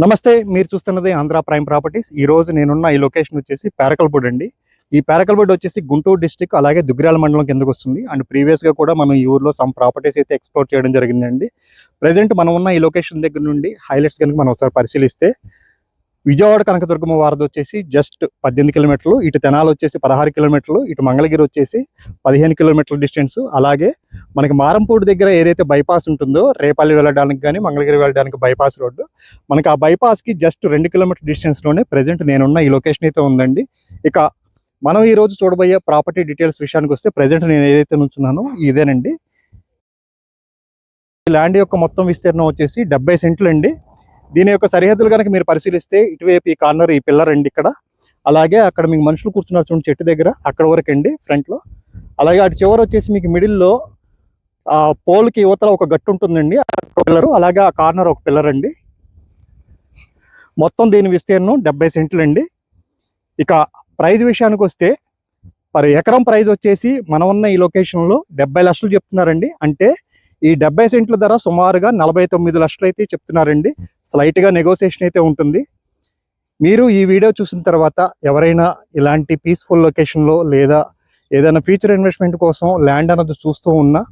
నమస్తే, మీరు చూస్తున్నది ఆంధ్ర ప్రైమ్ ప్రాపర్టీస్. ఈ రోజు నేనున్న ఈ లొకేషన్ వచ్చేసి పేరకల్పూడి అండి. ఈ పేరకల్పూడి వచ్చేసి గుంటూరు డిస్ట్రిక్ట్ అలాగే దుగ్గిరాల మండలం కిందకు వస్తుంది. అండ్ ప్రీవియస్గా కూడా మనం ఈ ఊర్లో సమ్ ప్రాపర్టీస్ అయితే ఎక్స్ప్లోర్ చేయడం జరిగిందండి. ప్రజెంట్ మనం ఉన్న ఈ లొకేషన్ దగ్గర నుండి హైలైట్స్ కనుక మనం ఒకసారి పరిశీలిస్తే, విజయవాడ కనకదుర్గమ్మ వారధి వచ్చేసి జస్ట్ 18 కిలోమీటర్లు, ఇటు తెనాలి వచ్చేసి 16 కిలోమీటర్లు, ఇటు మంగళగిరి వచ్చేసి 15 కిలోమీటర్ల డిస్టెన్స్. అలాగే మనకి మారంపూడి దగ్గర ఏదైతే బైపాస్ ఉంటుందో, రేపల్లి వెళ్ళడానికి కానీ మంగళగిరి వెళ్ళడానికి బైపాస్ రోడ్డు, మనకి ఆ బైపాస్కి జస్ట్ 2 కిలోమీటర్ డిస్టెన్స్లోనే ప్రజెంట్ నేనున్న ఈ లొకేషన్ అయితే ఉందండి. ఇక మనం ఈ రోజు చూడబోయే ప్రాపర్టీ డీటెయిల్స్ విషయానికి వస్తే, ప్రజెంట్ నేను ఏదైతే నుంచున్నానో ఇదేనండి. ల్యాండ్ యొక్క మొత్తం విస్తీర్ణం వచ్చేసి 70 సెంట్లు అండి. దీని యొక్క సరిహద్దులు కనుక మీరు పరిశీలిస్తే, ఇటువైపు ఈ కార్నర్ ఈ పిల్లర్ అండి ఇక్కడ, అలాగే అక్కడ మీకు మనుషులు కూర్చున్నారు చూడండి చెట్టు దగ్గర, అక్కడ వరకు అండి ఫ్రంట్లో. అలాగే అటు చివరి వచ్చేసి మీకు మిడిల్లో ఆ పోల్కి యువతల ఒక గట్టు ఉంటుందండి, పిల్లరు. అలాగే ఆ కార్నర్ ఒక పిల్లర్ అండి. మొత్తం దీని విస్తీర్ణం 70 సెంట్లు అండి. ఇక ప్రైజ్ విషయానికి వస్తే, పర్ ఎకరం ప్రైజ్ వచ్చేసి మనం ఉన్న ఈ లొకేషన్లో 70 లక్షలు చెప్తున్నారండి. అంటే ఈ 70 సెంట్ల ధర సుమారుగా 49 లక్షలు అయితే చెప్తున్నారండి. స్లైట్గా నెగోసియేషన్ అయితే ఉంటుంది. మీరు ఈ వీడియో చూసిన తర్వాత ఎవరైనా ఇలాంటి పీస్ఫుల్ లొకేషన్లో లేదా ఏదైనా ఫ్యూచర్ ఇన్వెస్ట్మెంట్ కోసం ల్యాండ్ అన్నది చూస్తూ ఉన్నా,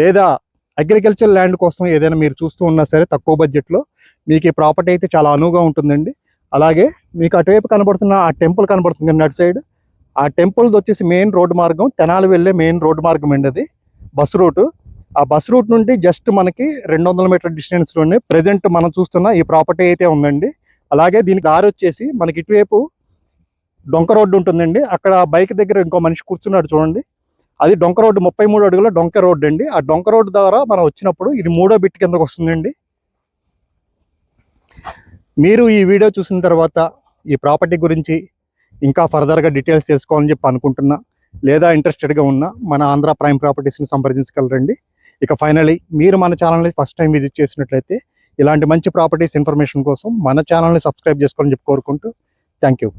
లేదా అగ్రికల్చర్ ల్యాండ్ కోసం ఏదైనా మీరు చూస్తూ ఉన్నా సరే, తక్కువ బడ్జెట్లో మీకు ఈ ప్రాపర్టీ అయితే చాలా అనువుగా ఉంటుందండి. అలాగే మీకు అటువైపు కనబడుతున్న ఆ టెంపుల్ కనబడుతుంది అటు సైడ్, ఆ టెంపుల్ వచ్చేసి మెయిన్ రోడ్డు మార్గం, తెనాలి వెళ్ళే మెయిన్ రోడ్డు మార్గం అండి. అది బస్ రూటు. ఆ బస్ రూట్ నుండి జస్ట్ మనకి 200 మీటర్ డిస్టెన్స్లోనే ప్రజెంట్ మనం చూస్తున్న ఈ ప్రాపర్టీ అయితే ఉందండి. అలాగే దీనికి దారి వచ్చేసి మనకి ఇటువైపు డొంక రోడ్డు ఉంటుందండి. అక్కడ బైక్ దగ్గర ఇంకో మనిషి కూర్చున్నాడు చూడండి, అది డొంక రోడ్డు, 33 అడుగుల డొంక రోడ్డు అండి. ఆ డొంక రోడ్డు ద్వారా మనం వచ్చినప్పుడు ఇది 3వ బిట్ కిందకు వస్తుందండి. మీరు ఈ వీడియో చూసిన తర్వాత ఈ ప్రాపర్టీ గురించి ఇంకా ఫర్దర్గా డీటెయిల్స్ తెలుసుకోవాలని చెప్పి అనుకుంటున్నా, లేదా ఇంట్రెస్టెడ్గా ఉన్నా మన ఆంధ్ర ప్రైమ్ ప్రాపర్టీస్ని సంప్రదించగలరండి. ఇక ఫైనలీ మీరు మన ఛానల్ని ఫస్ట్ టైం విజిట్ చేసినట్లయితే, ఇలాంటి మంచి ప్రాపర్టీస్ ఇన్ఫర్మేషన్ కోసం మన ఛానల్ని సబ్స్క్రైబ్ చేసుకోవాలని చెప్పి కోరుకుంటూ, థ్యాంక్ యూ.